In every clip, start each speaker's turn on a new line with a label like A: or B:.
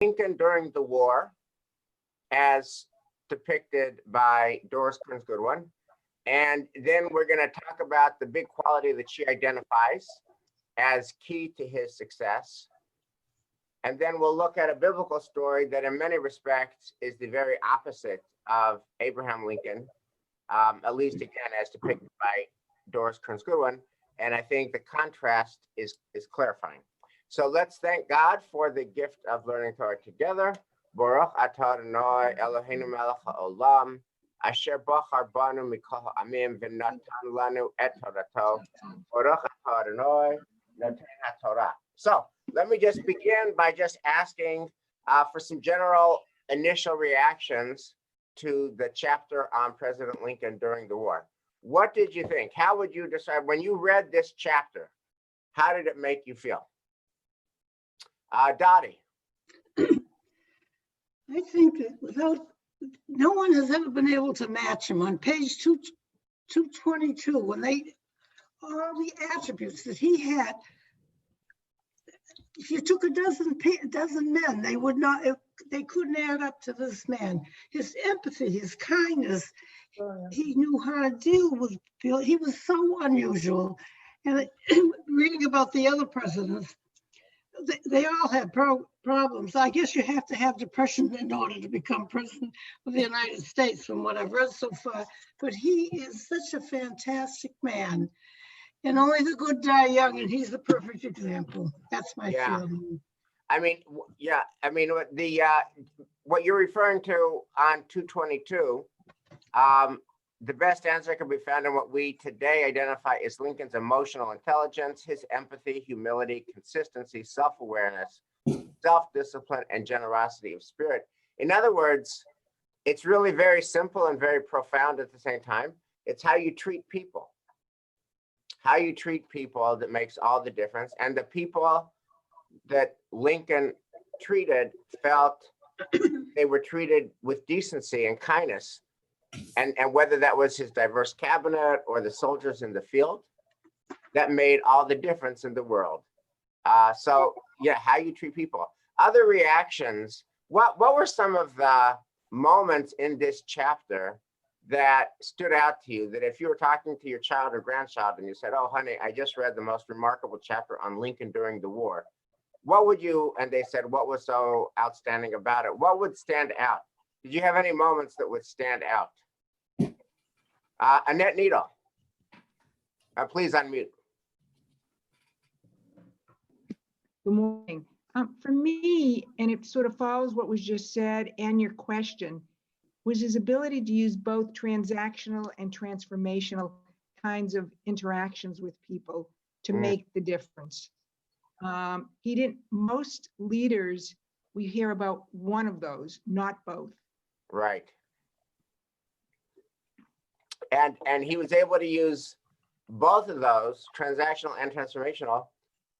A: Lincoln during the war, as depicted by Doris Kearns Goodwin. And then we're going to talk about the big quality that she identifies as key to his success. And then we'll look at a biblical story that in many respects is the very opposite of Abraham Lincoln, at least again, as depicted by Doris Kearns Goodwin. And I think the contrast is clarifying. So let's thank God for the gift of learning Torah together. Baruch atah Adonai Eloheinu melech haolam, asher bachar banu mikol ha'amim v'natan lanu et Torato. Baruch atah Adonai noten haTorah. So let me just begin by just asking for some general initial reactions to the chapter on President Lincoln during the war. What did you think? How would you describe, when you read this chapter, how did it make you feel? Dottie.
B: I think that no one has ever been able to match him on page 222, when all the attributes that he had. If you took a dozen men, they couldn't add up to this man. His empathy, his kindness, he knew how to deal with people. He was so unusual. And reading about the other presidents, they all had problems. I guess you have to have depression in order to become president of the United States, from what I've read so far. But he is such a fantastic man. And only the good die young, and he's the perfect example. That's my feeling.
A: I mean, yeah. I mean, what you're referring to on 222, the best answer can be found in what we today identify as Lincoln's emotional intelligence, his empathy, humility, consistency, self-awareness, self-discipline, and generosity of spirit. In other words, it's really very simple and very profound at the same time. It's how you treat people. How you treat people that makes all the difference. And the people that Lincoln treated felt they were treated with decency and kindness. And whether that was his diverse cabinet or the soldiers in the field, that made all the difference in the world. So yeah, how you treat people. Other reactions, what were some of the moments in this chapter that stood out to you, that if you were talking to your child or grandchild and you said, oh honey, I just read the most remarkable chapter on Lincoln during the war, what would you, and they said, what was so outstanding about it? What would stand out? Did you have any moments that would stand out? Annette Needle, please unmute.
C: Good morning. For me, and it sort of follows what was just said and your question, was his ability to use both transactional and transformational kinds of interactions with people to make the difference. Most leaders, we hear about one of those, not both.
A: Right. And he was able to use both of those, transactional and transformational,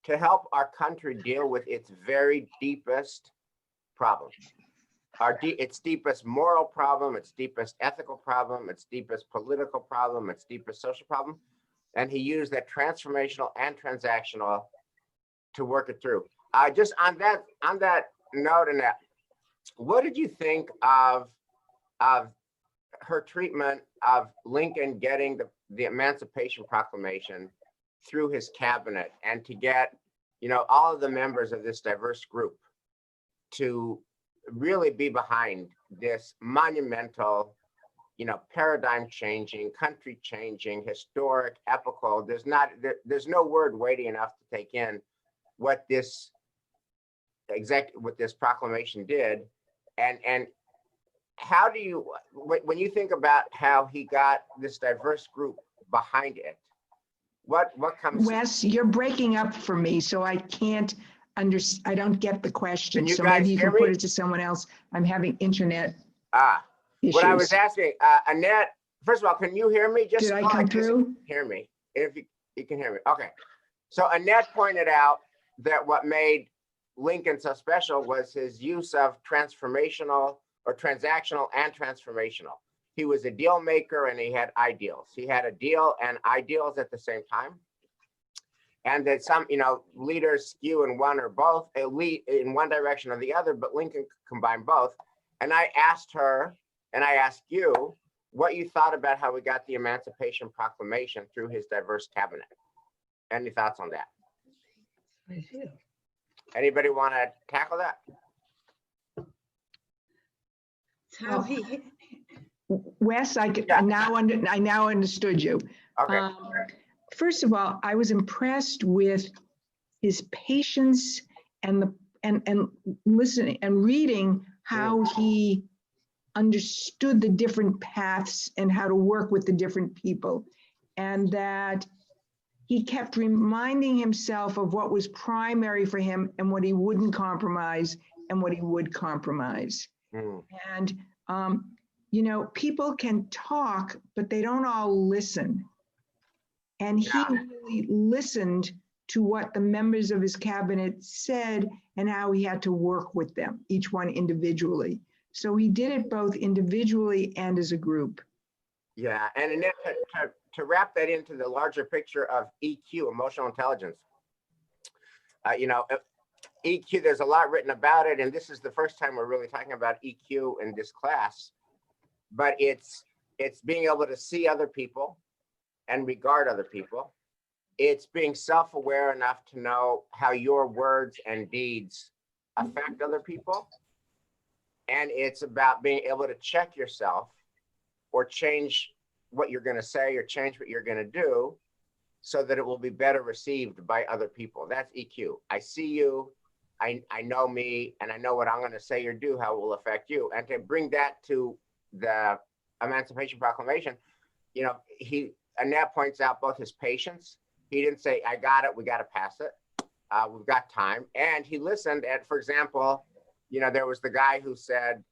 A: to help our country deal with its very deepest problems. Its deepest moral problem, its deepest ethical problem, its deepest political problem, its deepest social problem. And he used that transformational and transactional to work it through. Just on that note, Annette, what did you think of her treatment of Lincoln getting the Emancipation Proclamation through his cabinet, and to get, all of the members of this diverse group to really be behind this monumental, paradigm changing, country changing, historic, epical. There's no word weighty enough to take in what this proclamation did. And how do you, when you think about how he got this diverse group behind it, what comes?
C: Wes, you're breaking up for me, so I can't I don't get the question. So
A: guys
C: maybe you can put it to someone else. I'm having internet issues.
A: What I was asking, Annette, first of all, can you hear me?
C: Did I come through?
A: Hear me, if you can hear me. Okay. So Annette pointed out that what made Lincoln so special was his use of transformational or transactional and transformational. He was a deal maker and he had ideals. He had a deal and ideals at the same time. and that some, leaders skew in one or both, lead in one direction or the other, but Lincoln combined both. And I asked her, and I asked you, what you thought about how we got the Emancipation Proclamation through his diverse cabinet. Any thoughts on that?
B: I do.
A: Anybody want to tackle that?
B: It's how he,
C: Wes, I
A: Yeah.
C: I now understood you.
A: Okay.
C: First of all, I was impressed with his patience and listening and reading how he understood the different paths and how to work with the different people, and that he kept reminding himself of what was primary for him and what he wouldn't compromise and what he would compromise. And people can talk, but they don't all listen. And he really listened to what the members of his cabinet said and how he had to work with them, each one individually. So he did it both individually and as a group.
A: Yeah, and then to wrap that into the larger picture of EQ, emotional intelligence. EQ, there's a lot written about it, and this is the first time we're really talking about EQ in this class. But it's being able to see other people and regard other people. It's being self-aware enough to know how your words and deeds affect other people. And it's about being able to check yourself or change what you're going to say or change what you're going to do so that it will be better received by other people. That's EQ. I see you, I know me, and I know what I'm going to say or do, how it will affect you. And to bring that to the Emancipation Proclamation, Annette points out both his patience. He didn't say, I got it, we got to pass it. We've got time. And he listened. And for example, there was the guy who said,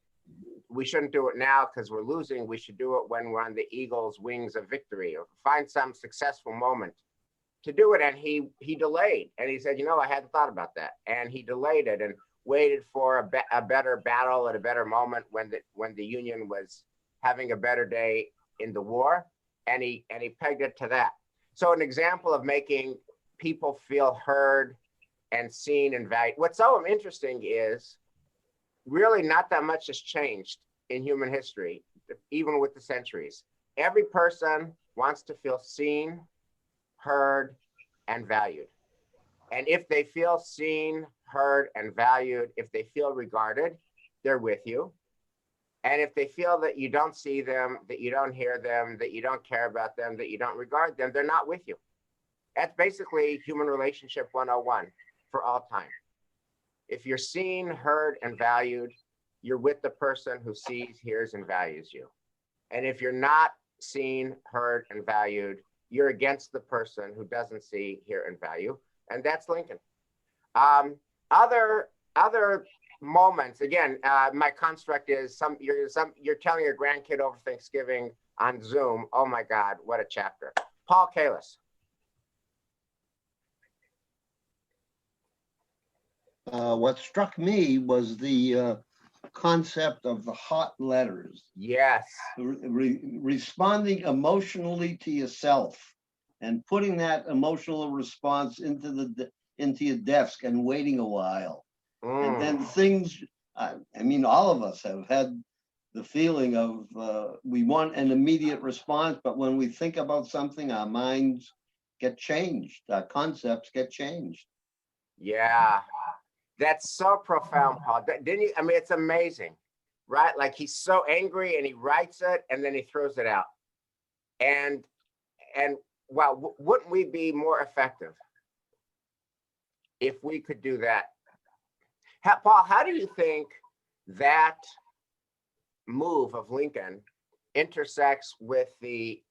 A: we shouldn't do it now because we're losing. We should do it when we're on the eagle's wings of victory, or find some successful moment to do it. And he delayed. And he said, I hadn't thought about that. And he delayed it and waited for a better battle at a better moment when the Union was having a better day in the war. And he pegged it to that. So an example of making people feel heard and seen and valued. What's so interesting is really not that much has changed in human history, even with the centuries. Every person wants to feel seen, heard, and valued. And if they feel seen, heard, and valued, if they feel regarded, they're with you. And if they feel that you don't see them, that you don't hear them, that you don't care about them, that you don't regard them, they're not with you. That's basically human relationship 101 for all time. If you're seen, heard, and valued, you're with the person who sees, hears, and values you. And if you're not seen, heard, and valued, you're against the person who doesn't see, hear, and value. And that's Lincoln. Other moments, again, my construct is you're telling your grandkid over Thanksgiving on Zoom, oh my God, what a chapter. Paul Kalis.
D: What struck me was the concept of the hot letters.
A: Yes.
D: Responding emotionally to yourself and putting that emotional response into your desk and waiting a while. And then things, all of us have had the feeling of we want an immediate response, but when we think about something, our minds get changed, our concepts get changed.
A: Yeah, that's so profound, Paul. Didn't you? It's amazing, right? Like he's so angry and he writes it and then he throws it out. And wow, wouldn't we be more effective if we could do that? Paul, how do you think that move of Lincoln intersects with the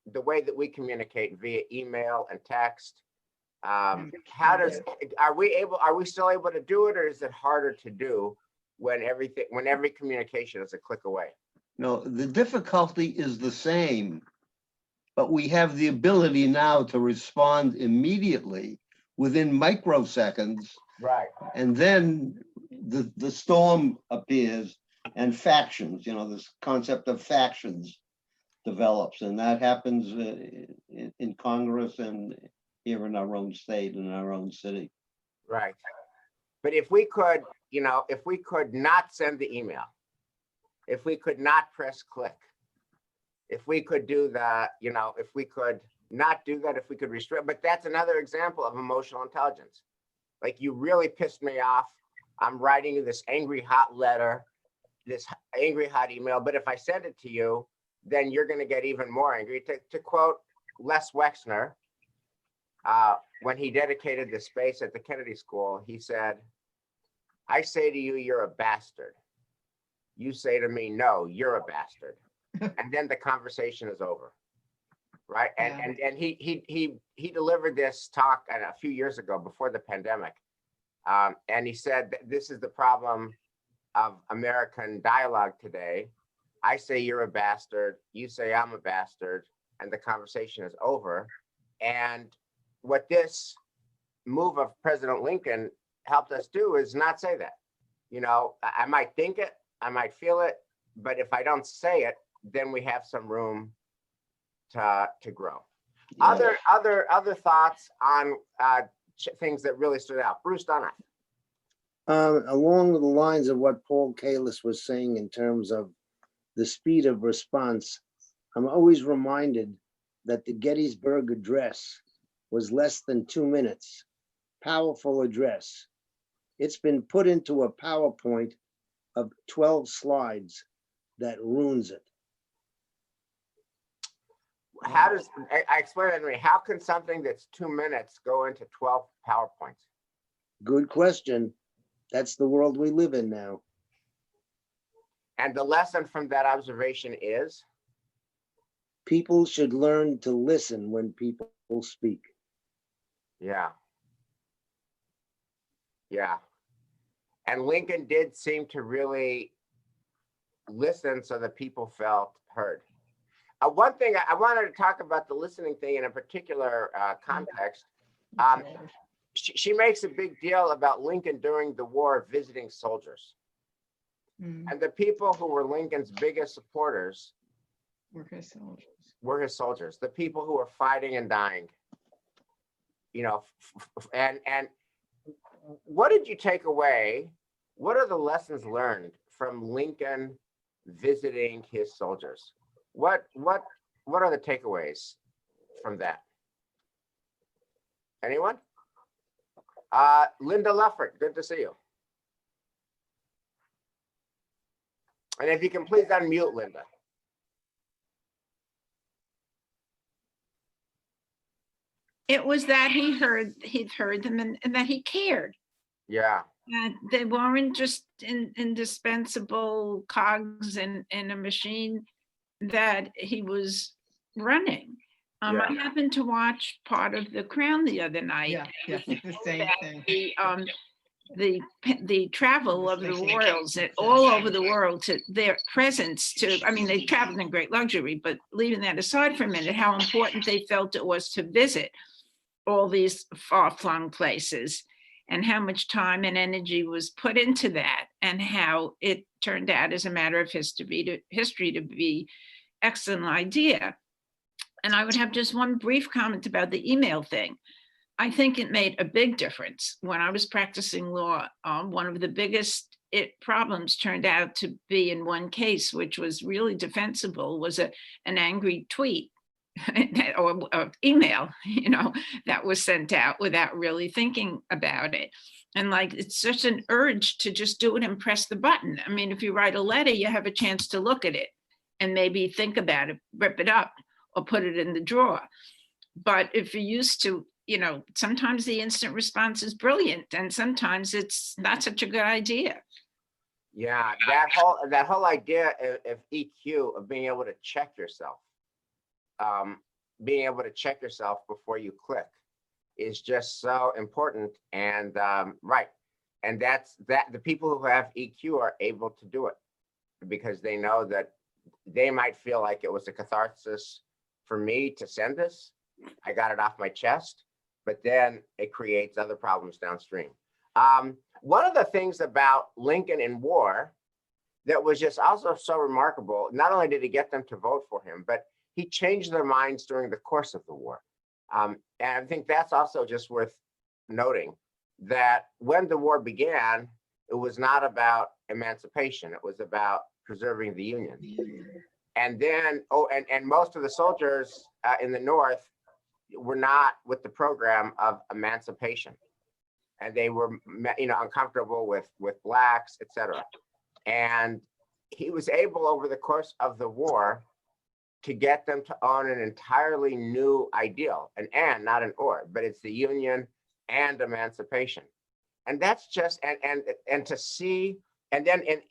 A: way that we communicate via email and text? Are we still able to do it, or is it harder to do when every communication is a click away?
D: No, the difficulty is the same, but we have the ability now to respond immediately within microseconds.
A: Right.
D: And then the storm appears and factions, this concept of factions develops, and that happens in Congress and here in our own state, in our own city.
A: Right. But if we could, if we could not send the email, if we could not press click, if we could do the, if we could not do that, if we could restrict, but that's another example of emotional intelligence. Like, you really pissed me off. I'm writing you this angry, hot letter, this angry, hot email. But if I send it to you, then you're going to get even more angry. To quote Les Wexner, when he dedicated the space at the Kennedy School, he said, "I say to you, you're a bastard. You say to me, no, you're a bastard." And then the conversation is over. Right. And he delivered this talk a few years ago before the pandemic. And he said that this is the problem of American dialogue today. I say you're a bastard, you say I'm a bastard, and the conversation is over. And what this move of President Lincoln helped us do is not say that. I might think it, I might feel it, but if I don't say it, then we have some room to grow.
D: Yeah.
A: Other thoughts on things that really stood out. Bruce Dunn.
E: Along the lines of what Paul Kalis was saying in terms of the speed of response, I'm always reminded that the Gettysburg Address was less than 2 minutes. Powerful address. It's been put into a PowerPoint of 12 slides that ruins it.
A: How does, I explain that to me, how can something that's 2 minutes go into 12 PowerPoints?
E: Good question. That's the world we live in now.
A: And the lesson from that observation is?
E: People should learn to listen when people speak.
A: Yeah. Yeah. And Lincoln did seem to really listen so that people felt heard. One thing I wanted to talk about, the listening thing in a particular context. She makes a big deal about Lincoln during the war visiting soldiers. And the people who were Lincoln's biggest supporters
C: Were his soldiers.
A: were his soldiers, the people who were fighting and dying. And what did you take away? What are the lessons learned from Lincoln visiting his soldiers? What are the takeaways from that? Anyone? Linda Leffert, good to see you. And if you can please unmute Linda.
F: It was that he'd heard them and that he cared.
A: Yeah.
F: They weren't just indispensable cogs in a machine that he was running.
A: Yeah.
F: I happened to watch part of The Crown the other night.
C: Yeah, the same thing.
F: The travel of the royals all over the world, to their presence they traveled in great luxury, but leaving that aside for a minute, how important they felt it was to visit all these far-flung places, and how much time and energy was put into that, and how it turned out, as a matter of history to be excellent idea. And I would have just one brief comment about the email thing. I think it made a big difference. When I was practicing law, one of the biggest problems turned out to be, in one case, which was really defensible, was an angry tweet or email, that was sent out without really thinking about it. And it's such an urge to just do it and press the button. I mean, if you write a letter, you have a chance to look at it and maybe think about it, rip it up, or put it in the drawer. But if you're used to, sometimes the instant response is brilliant, and sometimes it's not such a good idea.
A: Yeah, that whole idea of EQ, of being able to check yourself, before you click, is just so important. And right, and that's the people who have EQ are able to do it because they know that they might feel like it was a catharsis for me to send this. I got it off my chest, but then it creates other problems downstream. One of the things about Lincoln in war that was just also so remarkable, not only did he get them to vote for him, but he changed their minds during the course of the war. And I think that's also just worth noting that when the war began, it was not about emancipation. It was about preserving the Union. And then, and most of the soldiers in the North were not with the program of emancipation. And they were, uncomfortable with blacks, etc. And he was able, over the course of the war, to get them to own an entirely new ideal, an and, not an or, but it's the Union and emancipation. And that's just, and to see, and then in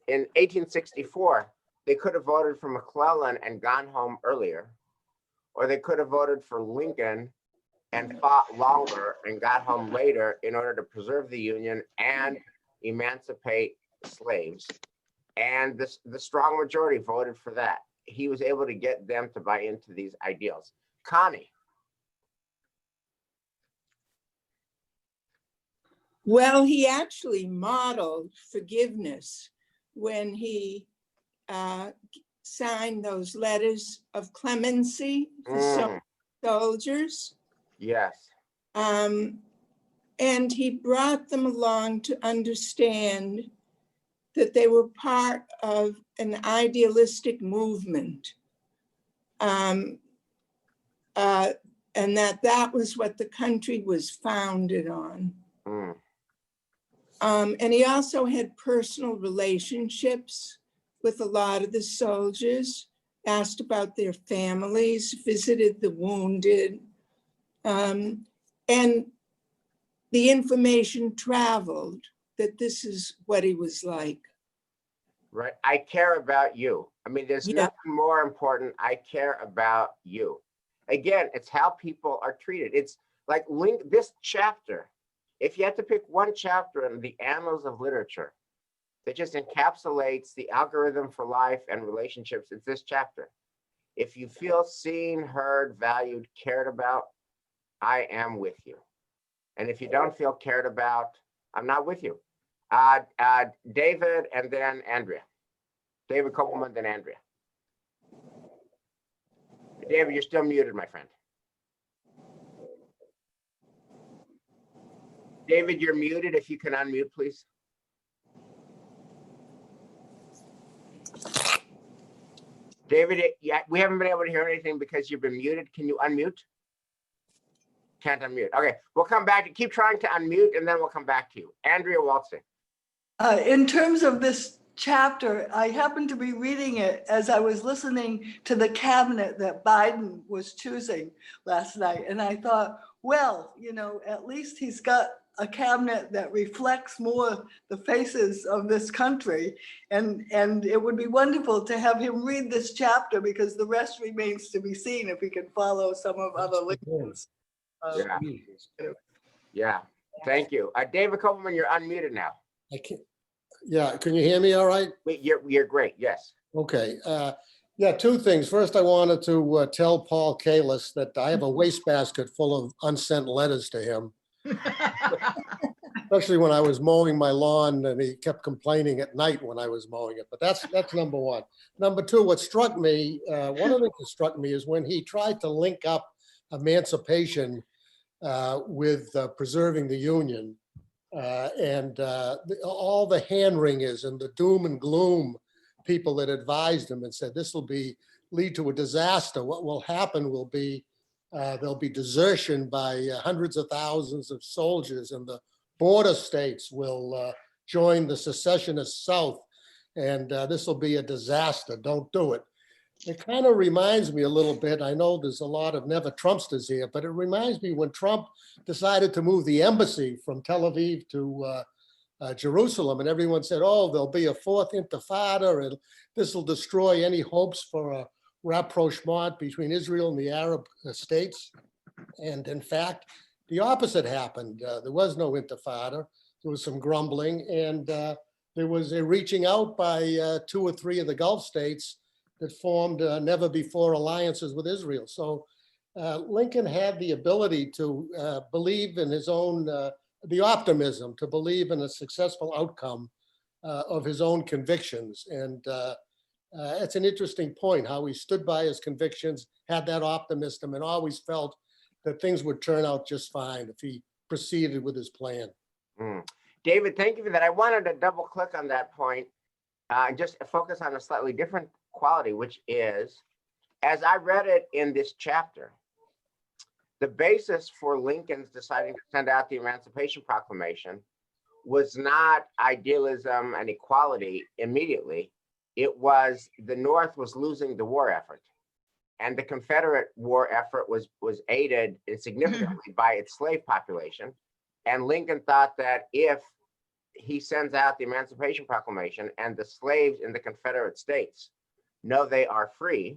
A: 1864, they could have voted for McClellan and gone home earlier, or they could have voted for Lincoln and fought longer and got home later in order to preserve the Union and emancipate slaves. And the strong majority voted for that. He was able to get them to buy into these ideals. Connie.
G: Well, he actually modeled forgiveness when he signed those letters of clemency for soldiers.
A: Yes.
G: And he brought them along to understand that they were part of an idealistic movement. And that was what the country was founded on. And he also had personal relationships with a lot of the soldiers, asked about their families, visited the wounded, and the information traveled that this is what he was like.
A: Right. I care about you. I mean, there's nothing more important. I care about you. Again, it's how people are treated. It's like this chapter. If you had to pick one chapter in the annals of literature that just encapsulates the algorithm for life and relationships, it's this chapter. If you feel seen, heard, valued, cared about, I am with you. And if you don't feel cared about, I'm not with you. David and then Andrea. David Kopelman, then Andrea. David, you're still muted, my friend. David, you're muted. If you can unmute, please. David, yeah, we haven't been able to hear anything because you've been muted. Can you unmute? Can't unmute. Okay, we'll come back. Keep trying to unmute, and then we'll come back to you. Andrea Waltzing.
H: In terms of this chapter, I happened to be reading it as I was listening to the cabinet that Biden was choosing last night. And I thought, well, at least he's got a cabinet that reflects more the faces of this country. And it would be wonderful to have him read this chapter, because the rest remains to be seen if he can follow some of other Lincoln's.
A: Yeah, thank you. David Kopelman, you're unmuted now.
I: I can't. Yeah, can you hear me all right?
A: You're great, yes.
I: Okay. Yeah, two things. First, I wanted to tell Paul Kalis that I have a wastebasket full of unsent letters to him. Especially when I was mowing my lawn, and he kept complaining at night when I was mowing it. But that's number one. Number two, what struck me, one of the things that struck me is when he tried to link up emancipation with preserving the Union. All the hand-wringers and the doom and gloom people that advised him and said this will lead to a disaster. What will happen will be there'll be desertion by hundreds of thousands of soldiers, and the border states will join the secessionist South, and this will be a disaster. Don't do it. It kind of reminds me a little bit. I know there's a lot of never Trumpsters here, but it reminds me when Trump decided to move the embassy from Tel Aviv to Jerusalem, and everyone said, oh, there'll be a fourth intifada, and this will destroy any hopes for a rapprochement between Israel and the Arab states. And in fact, the opposite happened. There was no intifada. There was some grumbling, and there was a reaching out by 2 or 3 of the Gulf states that formed never before alliances with Israel. So Lincoln had the ability to believe in his own, the optimism, to believe in a successful outcome of his own convictions. And it's an interesting point how he stood by his convictions, had that optimism, and always felt that things would turn out just fine if he proceeded with his plan.
A: David, thank you for that. I wanted to double click on that point, just focus on a slightly different quality, which is, as I read it in this chapter, the basis for Lincoln's deciding to send out the Emancipation Proclamation was not idealism and equality immediately. It was the North was losing the war effort. And the Confederate war effort was aided significantly by its slave population. And Lincoln thought that if he sends out the Emancipation Proclamation and the slaves in the Confederate States know they are free,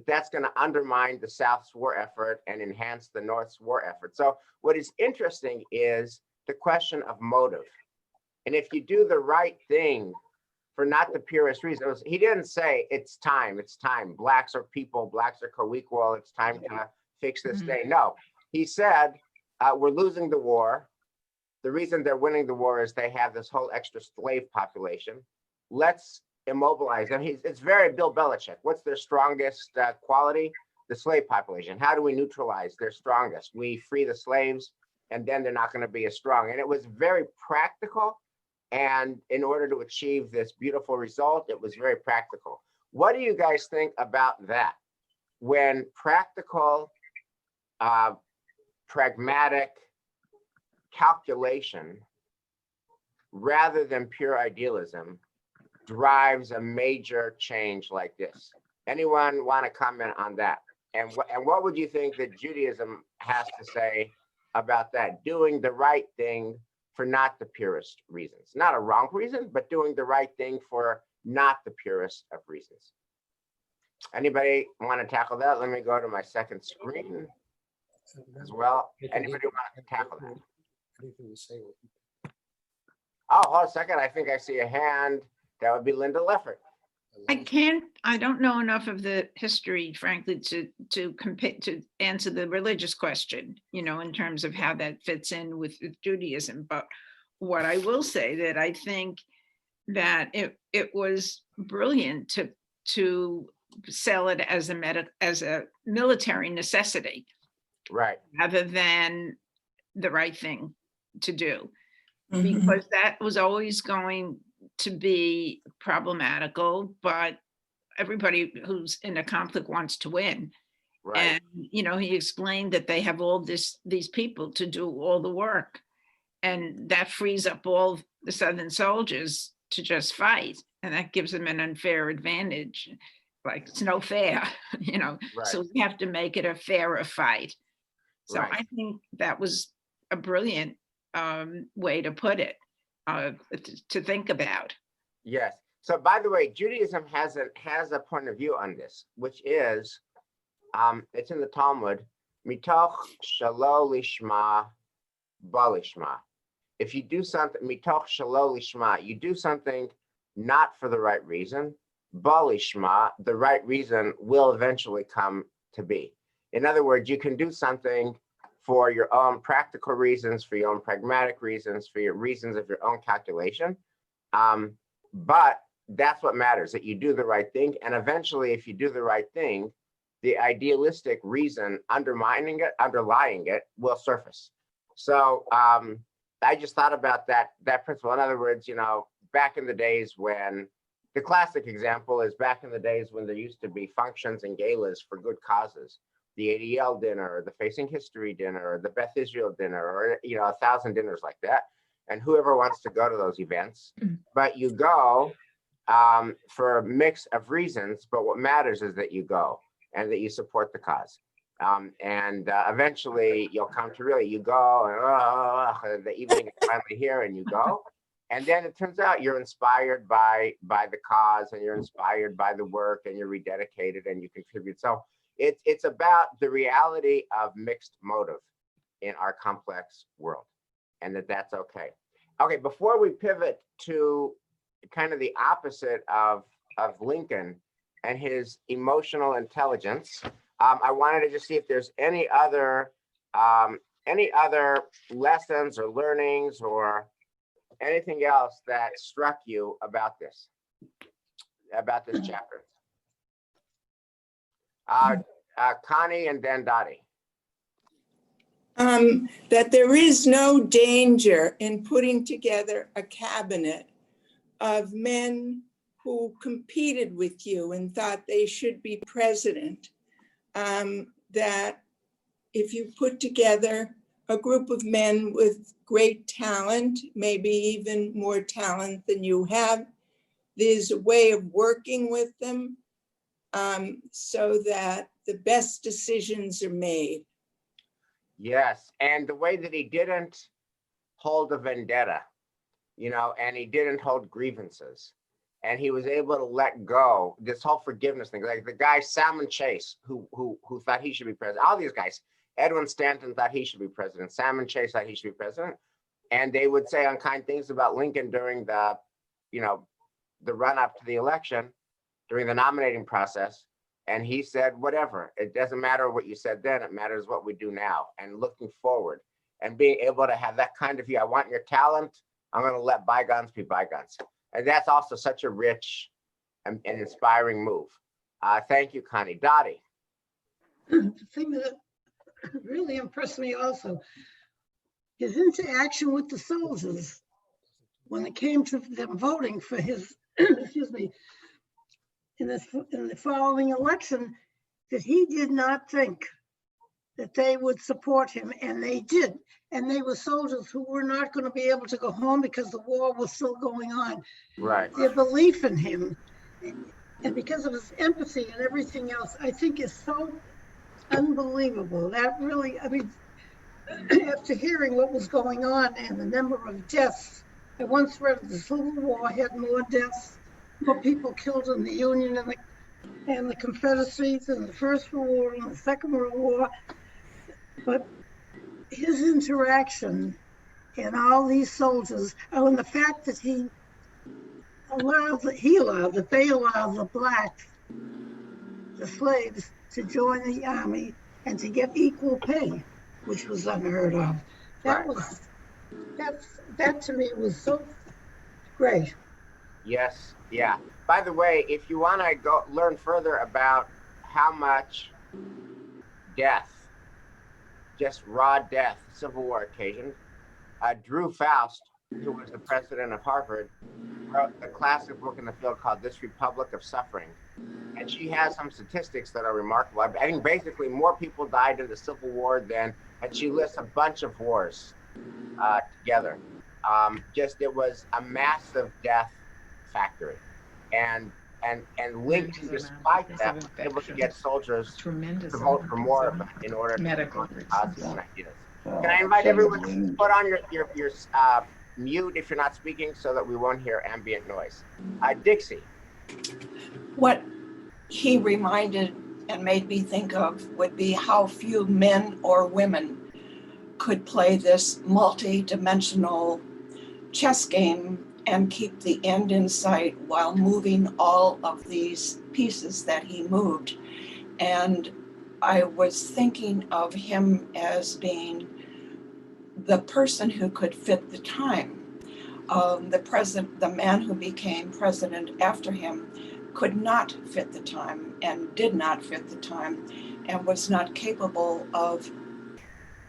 A: that's going to undermine the South's war effort and enhance the North's war effort. So what is interesting is the question of motive. And if you do the right thing for not the purest reasons, he didn't say it's time. Blacks are people, blacks are co-equal. It's time to fix this thing. No, he said, we're losing the war. The reason they're winning the war is they have this whole extra slave population. Let's immobilize them. It's very Bill Belichick. What's their strongest quality? The slave population. How do we neutralize their strongest? We free the slaves, and then they're not going to be as strong. And it was very practical. And in order to achieve this beautiful result, it was very practical. What do you guys think about that? When practical, pragmatic calculation, rather than pure idealism, drives a major change like this? Anyone want to comment on that? And what would you think that Judaism has to say about that? Doing the right thing for not the purest reasons. Not a wrong reason, but doing the right thing for not the purest of reasons. Anybody want to tackle that? Let me go to my second screen as well. Anybody want to tackle that? Oh, hold on a second. I think I see a hand. That would be Linda Leffert.
F: I don't know enough of the history, frankly, to answer the religious question, in terms of how that fits in with Judaism. But what I will say that I think that it was brilliant to sell it as a military necessity,
A: right,
F: rather than the right thing to do, because that was always going to be problematical, but everybody who's in a conflict wants to win.
A: right.
F: And he explained that they have all these people to do all the work, and that frees up all the Southern soldiers to just fight, and that gives them an unfair advantage. Like, it's no fair,
A: Right.
F: So we have to make it a fairer fight. So
A: Right.
F: I think that was a brilliant way to put it, to think about.
A: Yes. So, by the way, Judaism has a point of view on this, which is, it's in the Talmud, mitoch shelo lishma ba lishma. If you do something, mitoch shelo lishma, you do something not for the right reason, ba lishma, the right reason will eventually come to be. In other words, you can do something for your own practical reasons, for your own pragmatic reasons, for your reasons of your own calculation. But that's what matters, that you do the right thing. And eventually, if you do the right thing, the idealistic reason underlying it will surface. So I just thought about that principle. In other words, back in the days when, the classic example is back in the days when there used to be functions and galas for good causes. The ADL dinner, or the Facing History dinner, or the Beth Israel dinner, or 1,000 dinners like that. And whoever wants to go to those events, but you go for a mix of reasons, but what matters is that you go and that you support the cause. And eventually you'll come to really, you go, and the evening is finally here, and you go. And then it turns out you're inspired by the cause, and you're inspired by the work, and you're rededicated, and you contribute. So it's about the reality of mixed motive in our complex world, and that's okay. Okay, before we pivot to kind of the opposite of Lincoln and his emotional intelligence, I wanted to just see if there's any other lessons or learnings or anything else that struck you about this chapter. Connie and then Dottie.
G: that there is no danger in putting together a cabinet of men who competed with you and thought they should be president. That if you put together a group of men with great talent, maybe even more talent than you have, there's a way of working with them so that the best decisions are made.
A: Yes, and the way that he didn't hold a vendetta, you know, and he didn't hold grievances, and he was able to let go this whole forgiveness thing. Like the guy Salmon Chase, who thought he should be president. All these guys, Edwin Stanton thought he should be president. Salmon Chase thought he should be president, and they would say unkind things about Lincoln during the, you know, the run up to the election, during the nominating process. And he said, whatever, it doesn't matter what you said then, it matters what we do now, and looking forward and being able to have that kind of view. I want your talent, I'm going to let bygones be bygones. And that's also such a rich and inspiring move. Thank you, Connie. Dottie.
B: The thing that really impressed me also, his interaction with the soldiers when it came to them voting for his, excuse me, in the following election, that he did not think that they would support him, and they did. And they were soldiers who were not going to be able to go home because the war was still going on.
A: Right.
B: Their belief in him, and because of his empathy and everything else, I think is so unbelievable. That really, I mean, after hearing what was going on and the number of deaths, I once read the Civil War had more deaths, more people killed in the Union and the Confederacy than the First World War and the Second World War. But his interaction and all these soldiers, oh, and the fact that they allowed the blacks, the slaves, to join the army and to get equal pay, which was unheard of. That to me was so great.
A: Yes, yeah. By the way, if you want to go learn further about how much death, just raw death, Civil War occasioned, Drew Faust, who was the president of Harvard, wrote a classic book in the field called This Republic of Suffering. And she has some statistics that are remarkable. I think basically more people died in the Civil War than, and she lists a bunch of wars together. It was a massive death factory. And Lincoln, despite that, was able to get soldiers to vote for more of it in order to medical ideas. Can I invite everyone to put on your mute if you're not speaking so that we won't hear ambient noise? Dixie.
J: What he reminded and made me think of would be how few men or women could play this multi-dimensional chess game and keep the end in sight while moving all of these pieces that he moved. And I was thinking of him as being the person who could fit the time. The man who became president after him could not fit the time and did not fit the time and was not capable of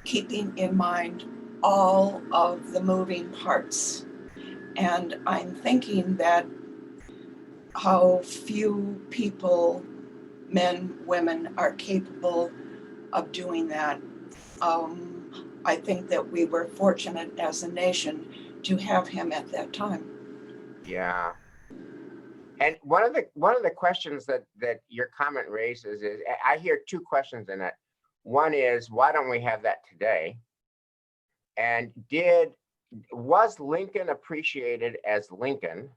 J: keeping in mind all of the moving parts. And I'm thinking that how few people, men, women, are capable of doing that. I think that we were fortunate as a nation to have him at that time.
A: Yeah. And one of the questions that your comment raises is, I hear two questions in it. One is, why don't we have that today? And was Lincoln appreciated as Lincoln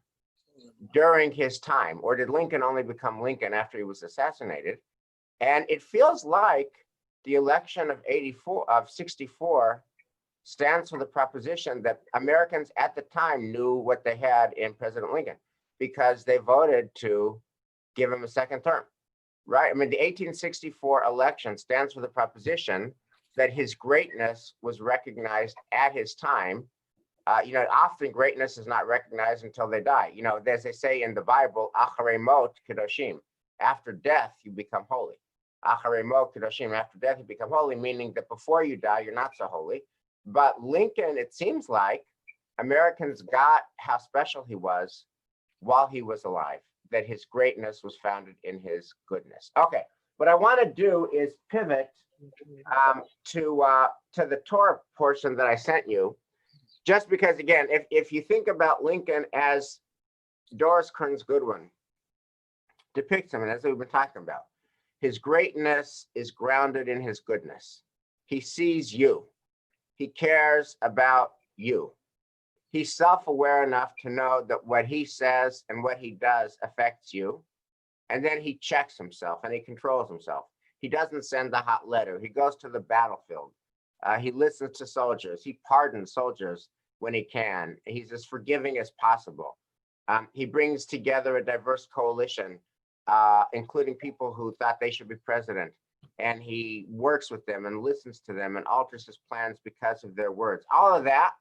A: during his time, or did Lincoln only become Lincoln after he was assassinated? And it feels like the election of 64 stands for the proposition that Americans at the time knew what they had in President Lincoln, because they voted to give him a second term, right? I mean, the 1864 election stands for the proposition that his greatness was recognized at his time. Often greatness is not recognized until they die. As they say in the Bible, acharei mot kedoshim, after death, you become holy. Acharei Mot Kedoshim, after death you become holy, meaning that before you die, you're not so holy. But Lincoln, it seems like Americans got how special he was while he was alive, that his greatness was founded in his goodness. Okay, what I want to do is pivot to the Torah portion that I sent you, just because, again, if you think about Lincoln as Doris Kearns Goodwin depicts him, and as we've been talking about, his greatness is grounded in his goodness. He sees you. He cares about you. He's self-aware enough to know that what he says and what he does affects you. And then he checks himself and he controls himself. He doesn't send the hot letter. He goes to the battlefield. He listens to soldiers. He pardons soldiers when he can. He's as forgiving as possible. He brings together a diverse coalition, including people who thought they should be president. And he works with them and listens to them and alters his plans because of their words. All of that.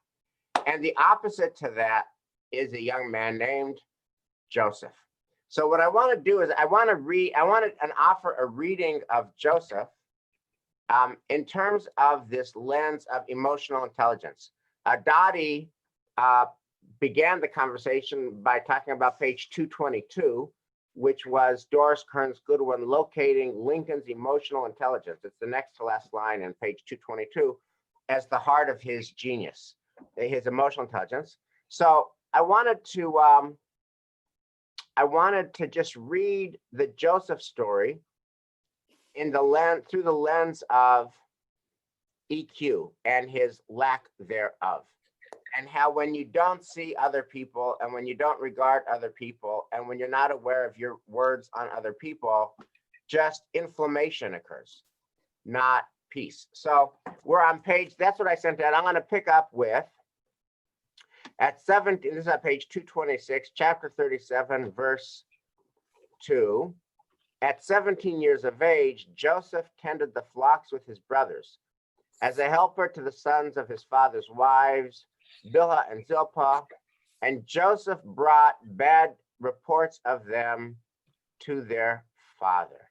A: And the opposite to that is a young man named Joseph. So what I want to do is I want to offer a reading of Joseph in terms of this lens of emotional intelligence. Dottie began the conversation by talking about page 222, which was Doris Kearns Goodwin locating Lincoln's emotional intelligence. It's the next to last line in page 222 as the heart of his genius, his emotional intelligence. So I wanted to just read the Joseph story through the lens of EQ and his lack thereof. And how when you don't see other people and when you don't regard other people and when you're not aware of your words on other people, just inflammation occurs, not peace. So we're on page, that's what I sent out. I'm going to pick up with at 17, this is on page 226, chapter 37, verse 2. At 17 years of age, Joseph tended the flocks with his brothers as a helper to the sons of his father's wives, Bilhah and Zilpah, and Joseph brought bad reports of them to their father.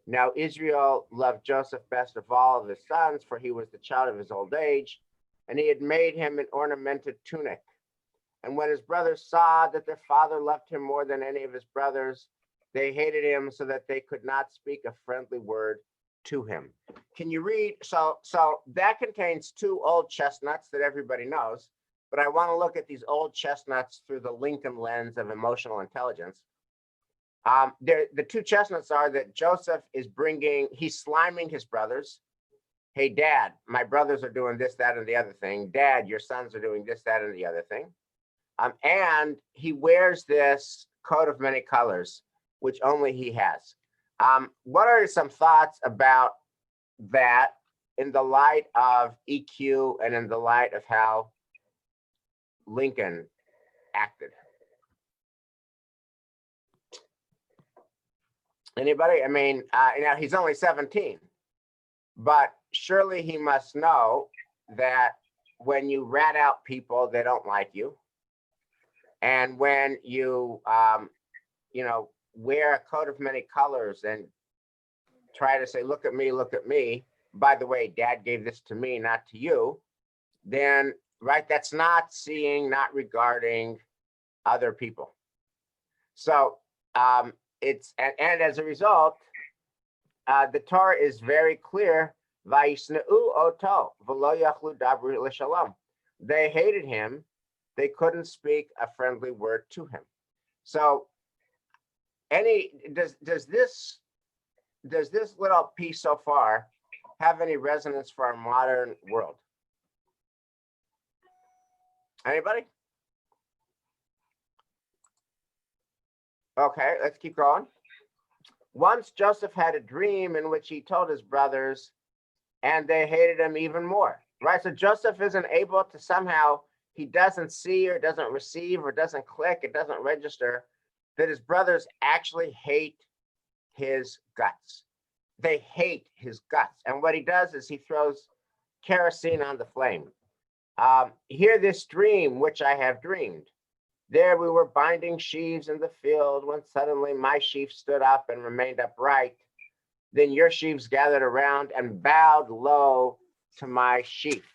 A: Now Israel loved Joseph best of all of his sons, for he was the child of his old age, and he had made him an ornamented tunic. And when his brothers saw that their father loved him more than any of his brothers, they hated him so that they could not speak a friendly word to him. Can you read? So that contains two old chestnuts that everybody knows, but I want to look at these old chestnuts through the Lincoln lens of emotional intelligence. The two chestnuts are that Joseph is he's sliming his brothers. Hey, Dad, my brothers are doing this, that, and the other thing. Dad, your sons are doing this, that, and the other thing. And he wears this coat of many colors, which only he has. What are some thoughts about that in the light of EQ and in the light of how Lincoln acted? Anybody? I mean, he's only 17, but surely he must know that when you rat out people, they don't like you. And when you, wear a coat of many colors and try to say, look at me, by the way, Dad gave this to me, not to you, then, right, that's not seeing, not regarding other people. So and as a result, the Torah is very clear, Vayisneu oto v'lo yachlu dabru l'shalom. They hated him, they couldn't speak a friendly word to him. So does this little piece so far have any resonance for our modern world? Anybody? Okay, let's keep going. Once Joseph had a dream in which he told his brothers, and they hated him even more, right? So Joseph isn't able to somehow, he doesn't see or doesn't receive or doesn't click, it doesn't register that his brothers actually hate his guts. They hate his guts. And what he does is he throws kerosene on the flame. Hear this dream, which I have dreamed. There we were binding sheaves in the field when suddenly my sheaf stood up and remained upright. Then your sheaves gathered around and bowed low to my sheaf.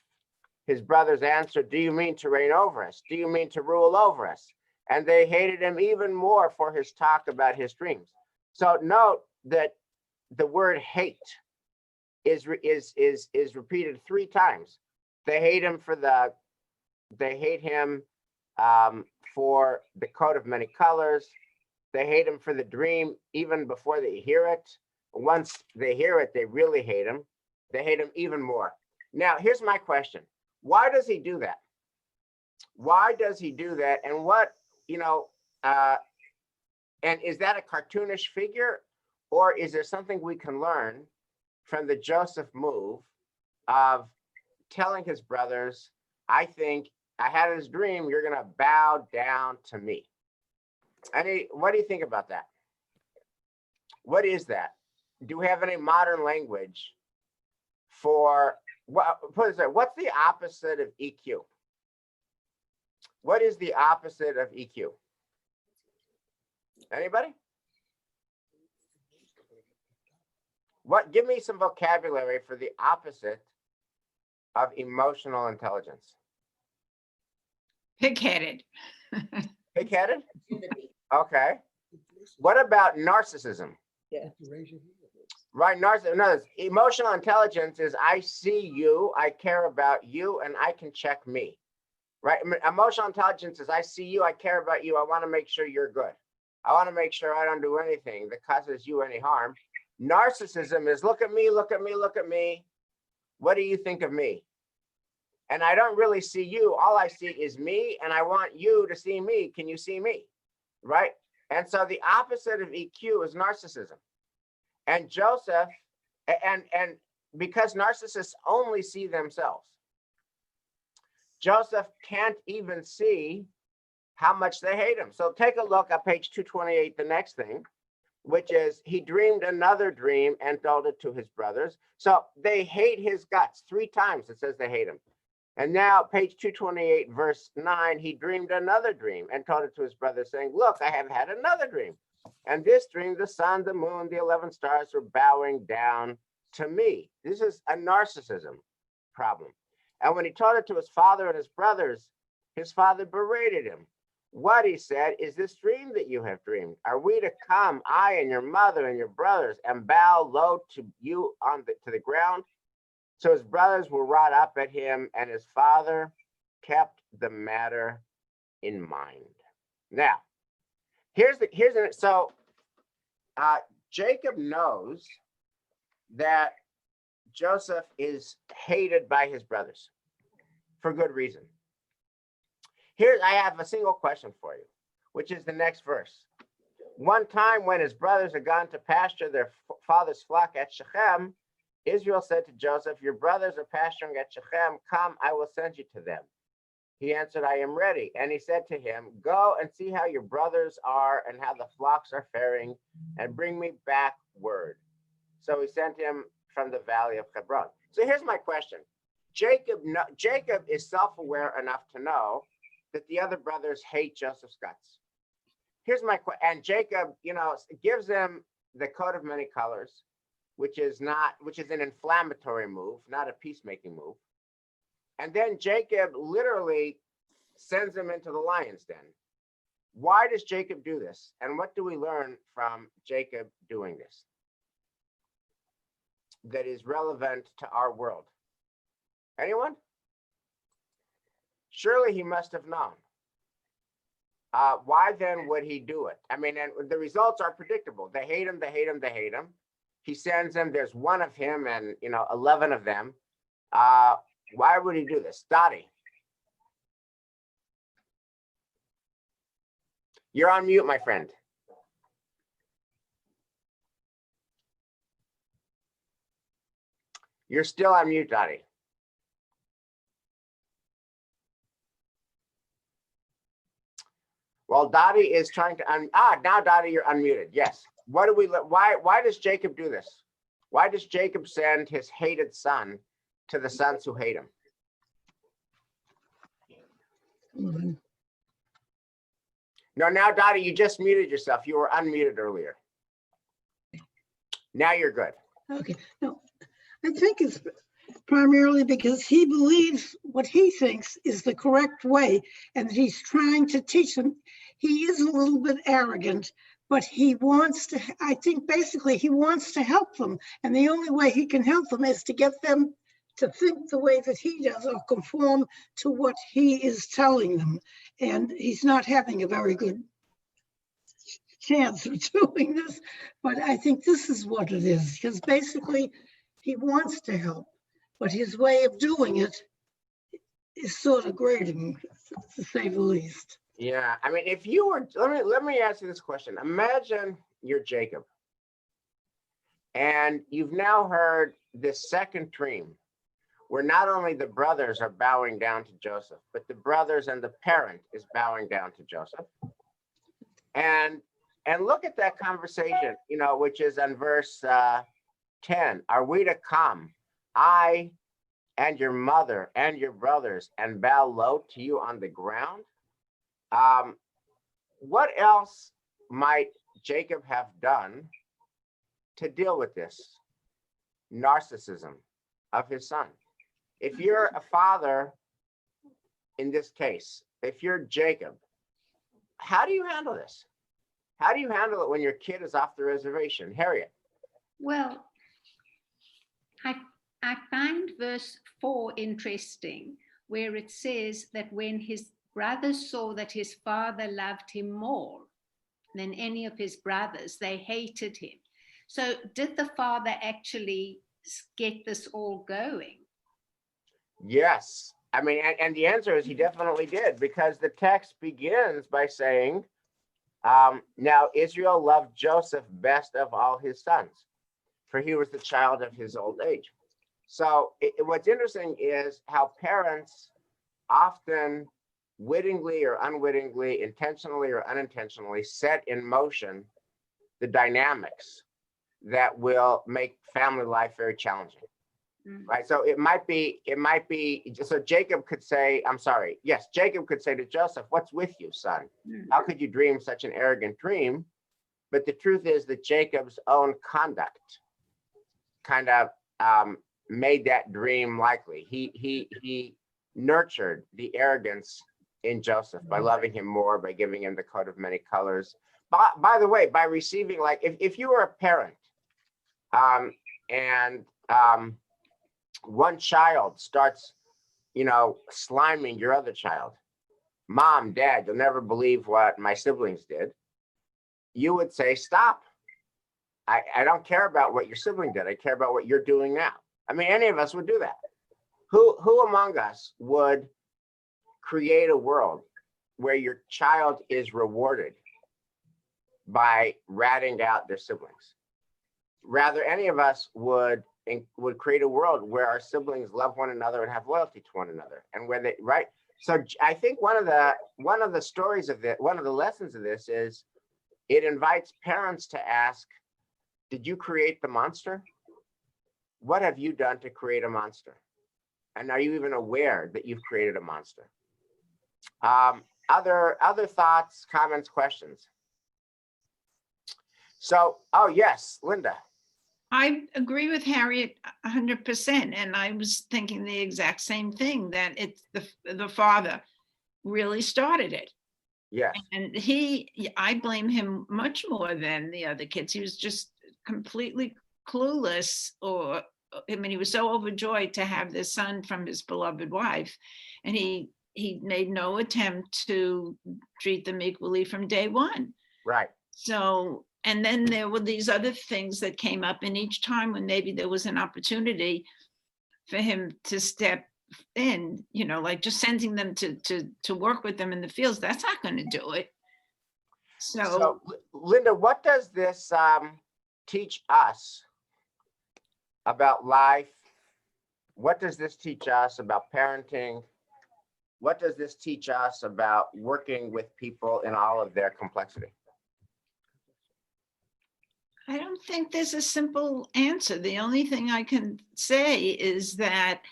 A: His brothers answered, do you mean to reign over us? Do you mean to rule over us? And they hated him even more for his talk about his dreams. So note that the word hate is repeated 3 times. They hate him for for the coat of many colors. They hate him for the dream even before they hear it. Once they hear it, they really hate him. They hate him even more. Now, here's my question. Why does he do that? Why does he do that? And what, and is that a cartoonish figure, or is there something we can learn from the Joseph move of telling his brothers, I think I had this dream, you're gonna bow down to me? What do you think about that? What is that? Do we have any modern language for, what's the opposite of EQ? What is the opposite of EQ? Anybody? Give me some vocabulary for the opposite of emotional intelligence.
F: Pig-headed.
A: Pig-headed? Okay. What about narcissism?
J: Yeah.
A: Right, no, emotional intelligence is I see you, I care about you, and I can check me. Right? Emotional intelligence is I see you, I care about you, I want to make sure you're good. I want to make sure I don't do anything that causes you any harm. Narcissism is look at me, look at me, look at me. What do you think of me? And I don't really see you. All I see is me, and I want you to see me. Can you see me? Right? And so the opposite of EQ is narcissism. And Joseph, and because narcissists only see themselves, Joseph can't even see how much they hate him. So take a look at page 228, the next thing, which is he dreamed another dream and told it to his brothers. So they hate his guts. 3 times it says they hate him. And now page 228, verse 9, he dreamed another dream and told it to his brothers, saying, look, I have had another dream. And this dream, the sun, the moon, the 11 stars were bowing down to me. This is a narcissism problem. And when he told it to his father and his brothers, his father berated him. What, he said, is this dream that you have dreamed? Are we to come, I and your mother and your brothers, and bow low to you to the ground? So his brothers were wrought up at him, and his father kept the matter in mind. Now, Jacob knows that Joseph is hated by his brothers for good reason. Here, I have a single question for you, which is the next verse. One time when his brothers had gone to pasture their father's flock at Shechem, Israel said to Joseph, your brothers are pasturing at Shechem. Come, I will send you to them. He answered, I am ready. And he said to him, go and see how your brothers are and how the flocks are faring, and bring me back word. So he sent him from the valley of Hebron. So here's my question. Jacob is self-aware enough to know that the other brothers hate Joseph's guts. Here's my question. And Jacob, gives them the coat of many colors, which is an inflammatory move, not a peacemaking move. And then Jacob literally sends him into the lion's den. Why does Jacob do this? And what do we learn from Jacob doing this that is relevant to our world? Anyone? Surely he must have known. Why then would he do it? I mean, and the results are predictable. They hate him, they hate him, they hate him. He sends them, there's one of him and 11 of them. Why would he do this? Dottie. You're on mute, my friend. You're still on mute, Dottie. Well, Dottie is trying to now Dottie, you're unmuted. Yes. Why does Jacob do this? Why does Jacob send his hated son to the sons who hate him?
B: Mm-hmm.
A: No, now Dottie, you just muted yourself. You were unmuted earlier. Now you're good.
B: Okay, no, I think it's primarily because he believes what he thinks is the correct way, and he's trying to teach them. He is a little bit arrogant, but he wants to, I think basically he wants to help them. And the only way he can help them is to get them to think the way that he does or conform to what he is telling them. And he's not having a very good chance of doing this, but I think this is what it is, because basically he wants to help, but his way of doing it is sort of grating, to say the least.
A: Yeah, I mean, if you were, let me ask you this question. Imagine you're Jacob, and you've now heard this second dream, where not only the brothers are bowing down to Joseph, but the brothers and the parent is bowing down to Joseph. And look at that conversation, which is on verse 10. Are we to come, I and your mother and your brothers, and bow low to you on the ground? What else might Jacob have done to deal with this narcissism of his son? If you're a father, in this case, if you're Jacob, how do you handle this? How do you handle it when your kid is off the reservation? Harriet.
K: Well, I find verse 4 interesting, where it says that when his brothers saw that his father loved him more than any of his brothers, they hated him. So did the father actually get this all going?
A: Yes. I mean, and the answer is he definitely did, because the text begins by saying, now Israel loved Joseph best of all his sons, for he was the child of his old age. So what's interesting is how parents often wittingly or unwittingly, intentionally or unintentionally, set in motion the dynamics that will make family life very challenging. Right. So it might be, so Jacob could say, Jacob could say to Joseph, what's with you, son? How could you dream such an arrogant dream? But the truth is that Jacob's own conduct kind of made that dream likely. He nurtured the arrogance in Joseph by loving him more, by giving him the coat of many colors. By the way, by receiving, like, if you were a parent and one child starts, sliming your other child, mom, dad, you'll never believe what my siblings did. You would say, stop. I don't care about what your sibling did. I care about what you're doing now. I mean, any of us would do that. Who among us would create a world where your child is rewarded by ratting out their siblings? Rather, any of us would create a world where our siblings love one another and have loyalty to one another, and where they, right? So I think one of the stories of it, one of the lessons of this is it invites parents to ask, did you create the monster? What have you done to create a monster? And are you even aware that you've created a monster? Other thoughts, comments, questions? So, oh yes, Linda.
F: I agree with Harriet 100%. And I was thinking the exact same thing, that it's the father really started it.
A: Yes.
F: And I blame him much more than the other kids. He was just completely clueless, he was so overjoyed to have this son from his beloved wife. And he made no attempt to treat them equally from day one.
A: Right.
F: So, and then there were these other things that came up, and each time when maybe there was an opportunity for him to step in, like just sending them to work with them in the fields, that's not going to do it. So
A: Linda, what does this teach us about life? What does this teach us about parenting? What does this teach us about working with people in all of their complexity?
F: I don't think there's a simple answer. The only thing I can say is that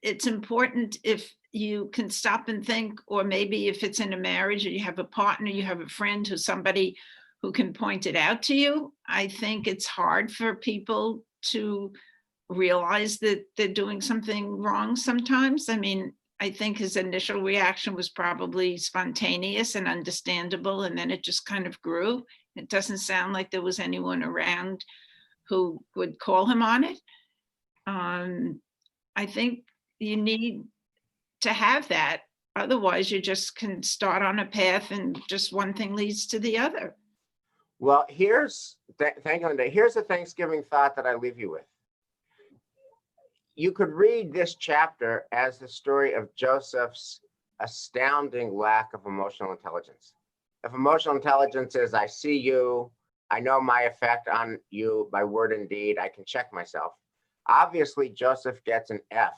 F: it's important, if you can stop and think, or maybe if it's in a marriage or you have a partner, you have a friend who's somebody who can point it out to you. I think it's hard for people to realize that they're doing something wrong sometimes. I mean, I think his initial reaction was probably spontaneous and understandable, and then it just kind of grew. It doesn't sound like there was anyone around who would call him on it. I think you need to have that. Otherwise, you just can start on a path and just one thing leads to the other.
A: Well, thank you, Linda. Here's a Thanksgiving thought that I leave you with. You could read this chapter as the story of Joseph's astounding lack of emotional intelligence. If emotional intelligence is, I see you, I know my effect on you by word and deed, I can check myself. Obviously, Joseph gets an F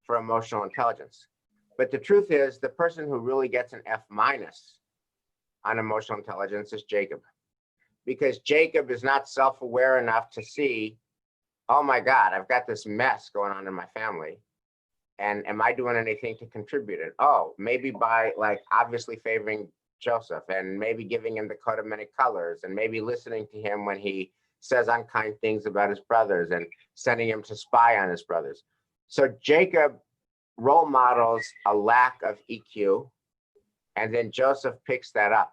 A: for emotional intelligence. But the truth is, the person who really gets an F- on emotional intelligence is Jacob. Because Jacob is not self-aware enough to see, oh my God, I've got this mess going on in my family. And am I doing anything to contribute it? Oh, maybe by like obviously favoring Joseph and maybe giving him the coat of many colors and maybe listening to him when he says unkind things about his brothers and sending him to spy on his brothers. So Jacob role models a lack of EQ, and then Joseph picks that up.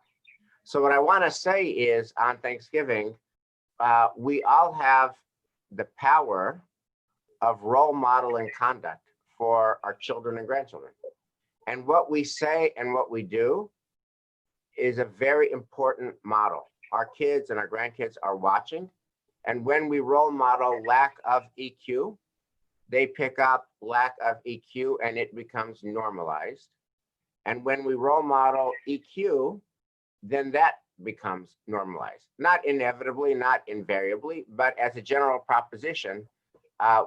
A: So what I want to say is on Thanksgiving, we all have the power of role modeling conduct for our children and grandchildren. And what we say and what we do is a very important model. Our kids and our grandkids are watching. And when we role model lack of EQ, they pick up lack of EQ and it becomes normalized. And when we role model EQ, then that becomes normalized. Not inevitably, not invariably, but as a general proposition,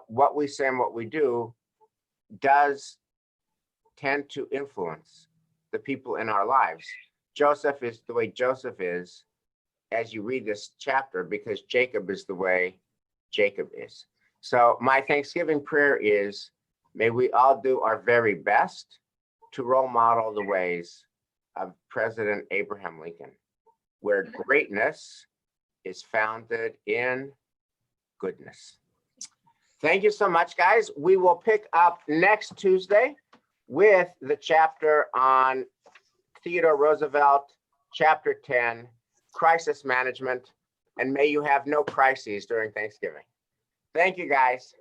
A: what we say and what we do does tend to influence the people in our lives. Joseph is the way Joseph is as you read this chapter because Jacob is the way Jacob is. So my Thanksgiving prayer is, may we all do our very best to role model the ways of President Abraham Lincoln, where greatness is founded in goodness. Thank you so much, guys. We will pick up next Tuesday with the chapter on Theodore Roosevelt, chapter 10, crisis management, and may you have no crises during Thanksgiving. Thank you, guys.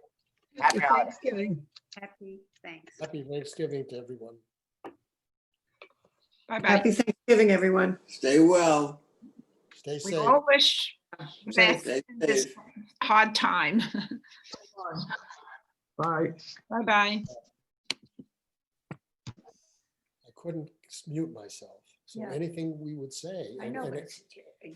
A: Happy holidays.
B: Thanksgiving.
K: Happy thanks.
I: Happy Thanksgiving to everyone.
F: Bye-bye.
L: Happy Thanksgiving, everyone.
D: Stay well.
I: Stay
F: We
I: safe.
F: all wish best
D: Stay
F: in this
D: safe.
F: hard time.
I: Bye.
F: Bye-bye.
I: I couldn't mute myself. So
L: Yeah.
I: anything we would say.
L: I
I: and-
L: know,
I: and
L: but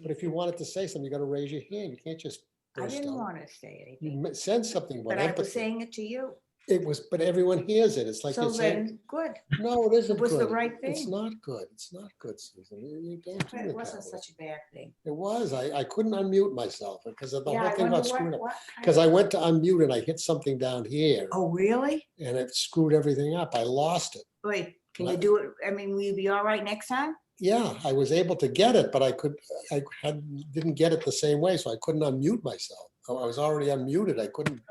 I: But if you wanted to say something, you got to raise your hand. You can't just
L: I
I: burst
L: didn't
I: out.
L: want to say
I: You
L: anything,
I: said something about
L: but I was
I: empathy.
L: saying it to you.
I: It was, but everyone hears it. It's like
L: So
I: you're saying,
L: then, good.
I: no, it isn't
L: It was the
I: good.
L: right
I: It's
L: thing.
I: not good. It's not good, Susan. You don't do
L: But
I: it
L: it
I: that
L: wasn't
I: way.
L: such a bad thing.
I: It was. I couldn't unmute myself because of the
L: Yeah,
I: whole
L: I
I: thing
L: wonder
I: about screwing up.
L: what.
I: Because I went to unmute and I hit something down here
L: Oh, really?
I: and it screwed everything up. I lost it.
L: Wait, can you
I: What?
L: do it? I mean, will you be all right next time?
I: Yeah, I was able to get it, but didn't get it the same way, so I couldn't unmute myself. I was already unmuted. I couldn't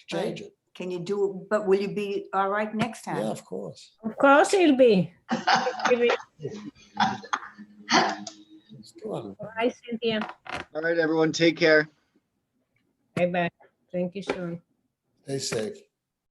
I: change it.
L: Can you do it? But will you be all right next time?
I: Yeah, of course.
M: Of course he'll be.
I: Come on.
M: Bye, Cynthia.
N: All right, everyone, take care.
M: Bye-bye. Thank you, Sean.
I: Stay safe.